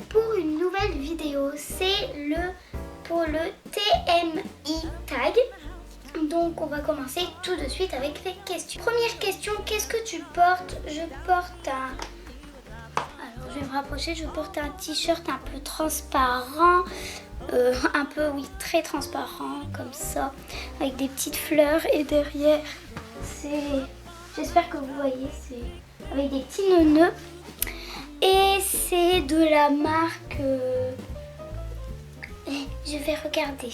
pour une nouvelle vidéo. C'est pour le TMI Tag. Donc on va commencer tout de suite avec les questions. Première question, qu'est-ce que tu portes? Je porte un... Alors je vais me rapprocher, je porte un t-shirt un peu transparent. Un peu, oui, très transparent, comme ça, avec des petites fleurs. Et derrière, j'espère que vous voyez, c'est avec des petits nœuds. Et c'est de la marque... Je vais regarder.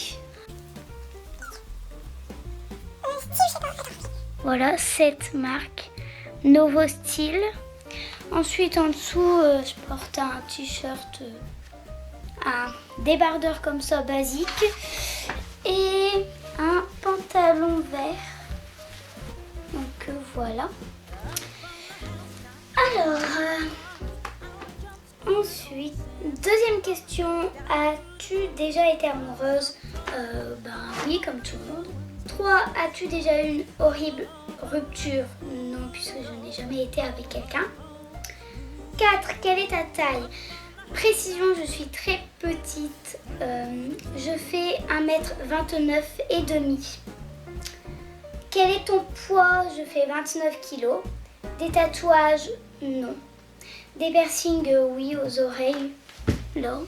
Voilà, cette marque, Novo Style. Ensuite, en dessous, je porte un t-shirt, un débardeur comme ça, basique. Et un pantalon vert. Donc, voilà. Alors, ensuite, deuxième question. As-tu déjà été amoureuse? Ben oui, comme tout le monde. 3. As-tu déjà eu une horrible rupture? Non, puisque je n'ai jamais été avec quelqu'un. 4. Quelle est ta taille? Précision, je suis très petite. Je fais 1m29 et demi. Quel est ton poids? Je fais 29 kg. Des tatouages? Non. Des piercings? Oui, aux oreilles. Non.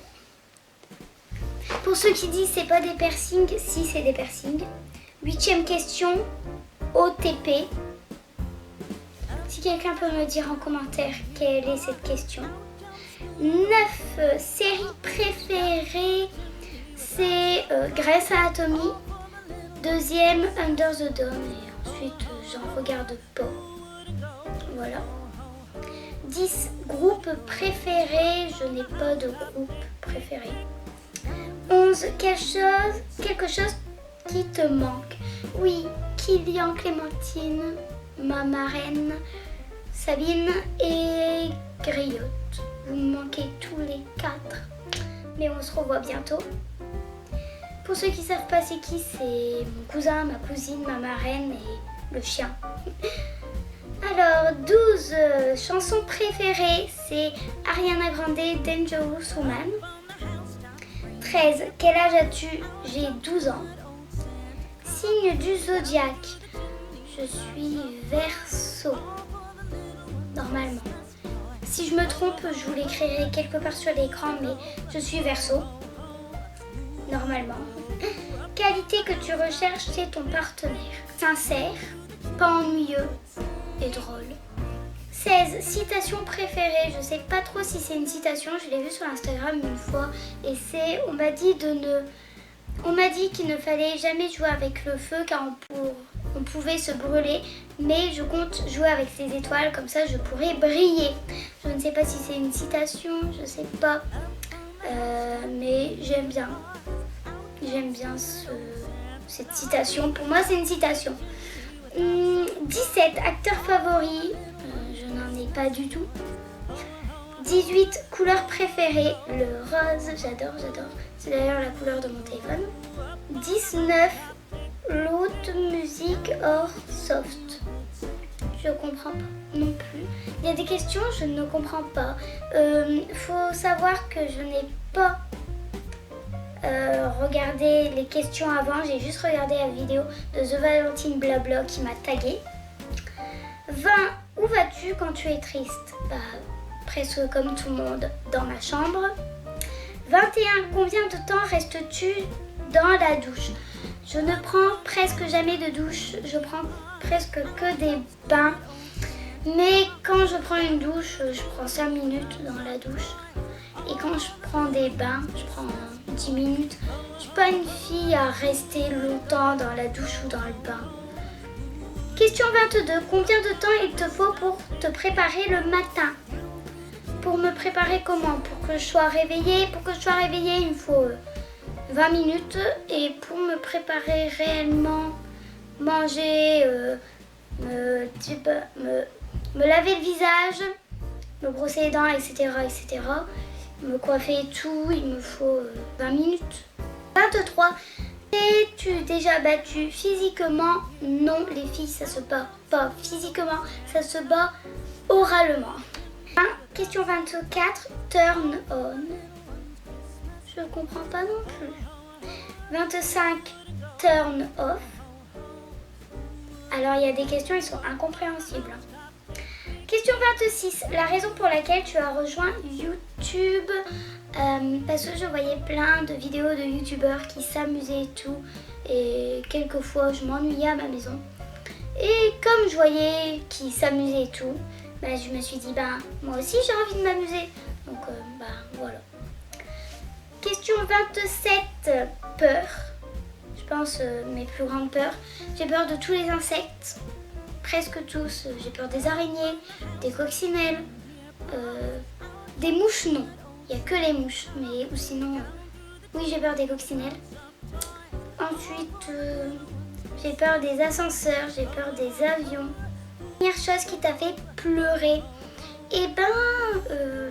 Pour ceux qui disent c'est pas des piercings, si, c'est des piercings. 8e question, OTP. Si quelqu'un peut me dire en commentaire quelle est cette question. 9. Série préférée, c'est Grey's Anatomy. 2e, Under the Dome. Et ensuite, j'en regarde pas. Voilà. 10. Groupe préféré, je n'ai pas de groupe préféré. 11. Quelque chose qui te manque. Oui, Kylian, Clémentine, ma marraine, Sabine et Griotte. Vous me manquez tous les 4. Mais on se revoit bientôt. Pour ceux qui ne savent pas c'est qui, c'est mon cousin, ma cousine, ma marraine et le chien. Alors, 12. Chansons préférées, c'est Ariana Grande, Dangerous Woman. 13. Quel âge as-tu? J'ai 12 ans. Signe du zodiaque. Je suis Verseau. Normalement. Si je me trompe, je vous l'écrirai quelque part sur l'écran, mais je suis Verseau. Normalement. Qualité que tu recherches chez ton partenaire. Sincère, pas ennuyeux et drôle. 16. Citation préférée. Je sais pas trop si c'est une citation, je l'ai vue sur Instagram une fois. Et c'est, on m'a dit qu'il ne fallait jamais jouer avec le feu car on pouvait se brûler. Mais je compte jouer avec ces étoiles, comme ça je pourrais briller. Je ne sais pas si c'est une citation, je sais pas. Mais j'aime bien. J'aime bien cette citation. Pour moi, c'est une citation. 17. Acteur favori. Je n'en ai pas du tout. 18. Couleur préférée. Le rose. J'adore. C'est d'ailleurs la couleur de mon téléphone. 19. L'autre musique hors soft. Je comprends pas non plus. Il y a des questions, je ne comprends pas. Faut savoir que je n'ai pas regardé les questions avant. J'ai juste regardé la vidéo de The Valentine Blabla qui m'a tagué. 20. Où vas-tu quand tu es triste? Bah, presque comme tout le monde, dans ma chambre. 21. Combien de temps restes-tu dans la douche? Je ne prends presque jamais de douche, je prends presque que des bains. Mais quand je prends une douche, je prends 5 minutes dans la douche. Et quand je prends des bains, je prends 10 minutes. Je ne suis pas une fille à rester longtemps dans la douche ou dans le bain. Question 22. Combien de temps il te faut pour te préparer le matin? Pour me préparer comment? Pour que je sois réveillée? Pour que je sois réveillée, il me faut 20 minutes. Et pour me préparer réellement, manger, me laver le visage, me brosser les dents, etc., me coiffer et tout, il me faut 20 minutes. 23. Es-tu déjà battu physiquement? Non, les filles, ça se bat pas physiquement, ça se bat oralement. Question 24. Turn on. Je comprends pas non plus. 25, turn off. Alors, il y a des questions, elles sont incompréhensibles. Question 26. La raison pour laquelle tu as rejoint YouTube, parce que je voyais plein de vidéos de youtubeurs qui s'amusaient et tout. Et quelquefois, je m'ennuyais à ma maison. Et comme je voyais qu'ils s'amusaient et tout, bah, je me suis dit, bah, moi aussi j'ai envie de m'amuser. Donc, bah, voilà. Question 27. Peur. Je pense mes plus grandes peurs. J'ai peur de tous les insectes. Presque tous. J'ai peur des araignées, des coccinelles, des mouches, non. Il n'y a que les mouches. Mais ou sinon, oui, j'ai peur des coccinelles. Ensuite, j'ai peur des ascenseurs, j'ai peur des avions. Première chose qui t'a fait pleurer, eh ben,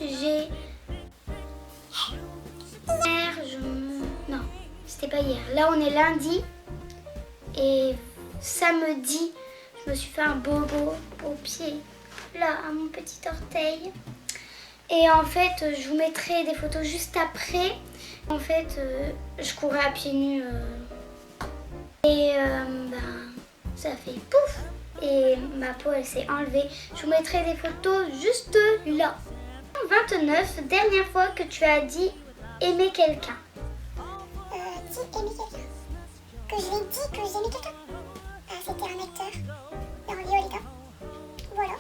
j'ai... Hier, non, c'était pas hier. Là, on est lundi et samedi, je me suis fait un bobo au pied, là, à mon petit orteil. Et en fait, je vous mettrai des photos juste après. En fait, je courais à pieds nus et ben, ça fait pouf et ma peau elle s'est enlevée. Je vous mettrai des photos juste là. 29, dernière fois que tu as dit aimer quelqu'un. Dit aimer quelqu'un. Que je l'ai dit que j'aimais quelqu'un. Ah, c'était un acteur dans Violetta. Voilà.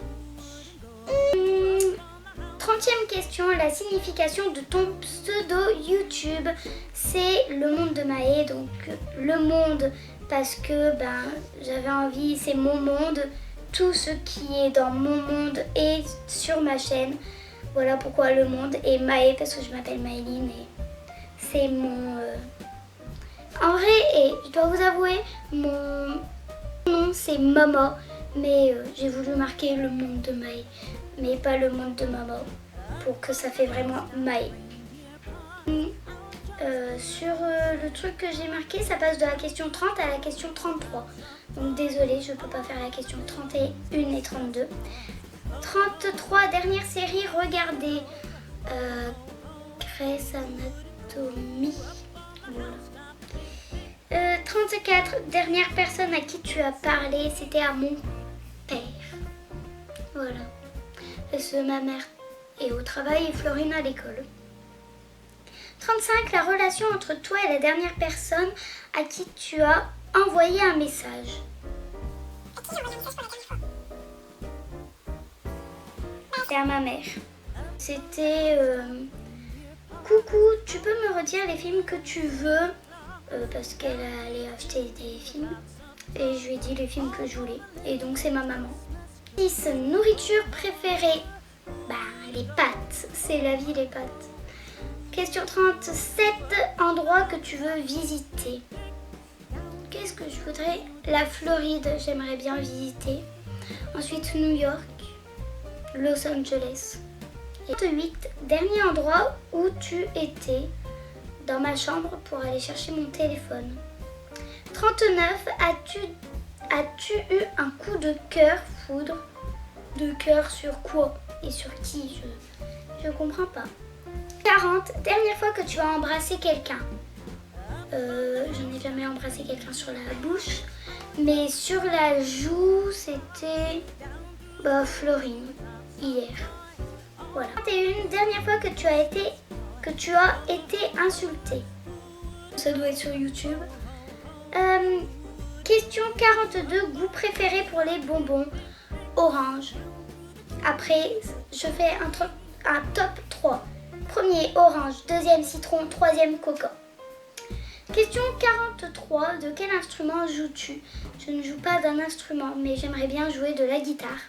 30e question, la signification de ton pseudo YouTube, c'est le monde de Maë, donc le monde parce que ben, j'avais envie, c'est mon monde, tout ce qui est dans mon monde est sur ma chaîne, voilà pourquoi le monde, et Maë parce que je m'appelle Maëline et c'est mon... En vrai, et je dois vous avouer, mon nom c'est Maman, mais j'ai voulu marquer le monde de Maë, mais pas le monde de Maman, pour que ça fait vraiment Maë. Sur le truc que j'ai marqué, ça passe de la question 30 à la question 33. Donc désolée, je ne peux pas faire la question 31 et 32. 33, dernière série, regardez. Grey's Anatomy. Voilà. 34, dernière personne à qui tu as parlé, c'était à mon père. Voilà. Parce que ma mère est au travail et Florine à l'école. 35, la relation entre toi et la dernière personne à qui tu as envoyé un message. À qui j'ai envoyé un message pour la dernière fois? C'était à ma mère. C'était coucou, tu peux me redire les films que tu veux parce qu'elle allait acheter des films. Et je lui ai dit les films que je voulais. Et donc c'est ma maman. 6, nourriture préférée. Bah, les pâtes. C'est la vie, les pâtes. Question 37, endroit que tu veux visiter. Qu'est-ce que je voudrais? La Floride, j'aimerais bien visiter. Ensuite, New York, Los Angeles. Et 38, dernier endroit où tu étais. Dans ma chambre pour aller chercher mon téléphone. 39, as-tu eu un coup de cœur, foudre? De cœur sur quoi? Et sur qui? Je comprends pas. 40, dernière fois que tu as embrassé quelqu'un. Je n'ai jamais embrassé quelqu'un sur la bouche. Mais sur la joue, c'était Florine, hier. Voilà. 41, dernière fois que tu as été insulté. Ça doit être sur YouTube. Question 42, goût préféré pour les bonbons. Orange. Après, je fais un top 3. Premier, orange. Deuxième, citron. Troisième, coca. Question 43, de quel instrument joues-tu? Je ne joue pas d'un instrument, mais j'aimerais bien jouer de la guitare.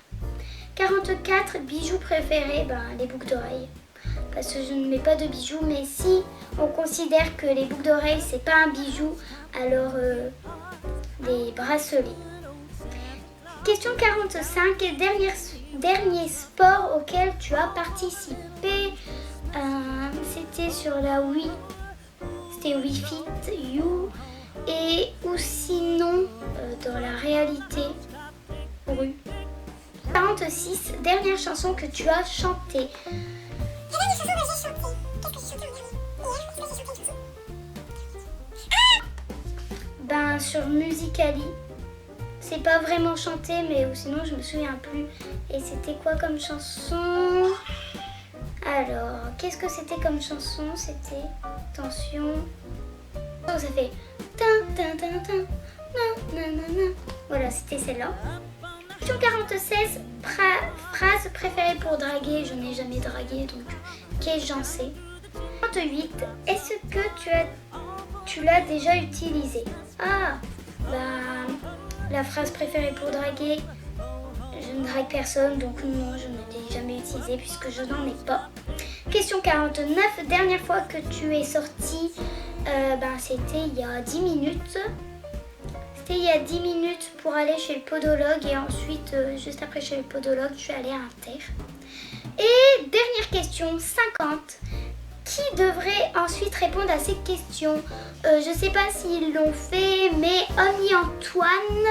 44, bijoux préférés, les boucles d'oreilles. Parce que je ne mets pas de bijoux, mais si on considère que les boucles d'oreilles, c'est pas un bijou, alors des bracelets. Question 45, dernier sport auquel tu as participé. C'était sur la Wii. C'était Wii Fit You. Et ou sinon, dans la réalité, rue. 46, dernière chanson que tu as chantée. La dernière chanson que j'ai chantée, qu'est-ce que j'ai sur Musical.ly. C'est pas vraiment chanté, mais sinon je me souviens plus. Et c'était quoi comme chanson? Alors, qu'est-ce que c'était comme chanson? C'était, attention, oh, ça fait tin tin tin tin, na na na na. Voilà, c'était celle-là. Question 46, phrase préférée pour draguer. Je n'ai jamais dragué, donc qu'est-ce que j'en sais? 48, est-ce que tu l'as déjà utilisé? Ah, bah, la phrase préférée pour draguer, je ne drague personne, donc non, je ne l'ai jamais utilisée puisque je n'en ai pas. Question 49, dernière fois que tu es sortie, c'était il y a 10 minutes. C'était il y a 10 minutes pour aller chez le podologue et ensuite, juste après chez le podologue, je suis allée à Inter. Et dernière question, 50. Qui devrait ensuite répondre à ces questions? Je ne sais pas s'ils l'ont fait, mais Omni Antoine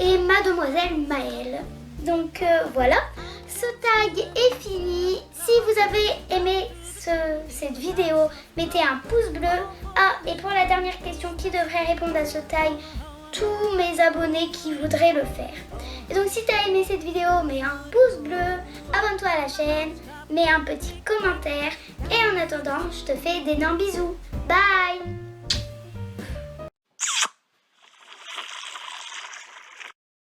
et Mademoiselle Maëlle. Donc voilà, ce tag est fini. Si vous avez aimé cette vidéo, mettez un pouce bleu. Ah, et pour la dernière question, qui devrait répondre à ce tag? Tous mes abonnés qui voudraient le faire. Et donc si tu as aimé cette vidéo, mets un pouce bleu, abonne-toi à la chaîne, mets un petit commentaire. Et en attendant, je te fais d'énormes bisous. Bye!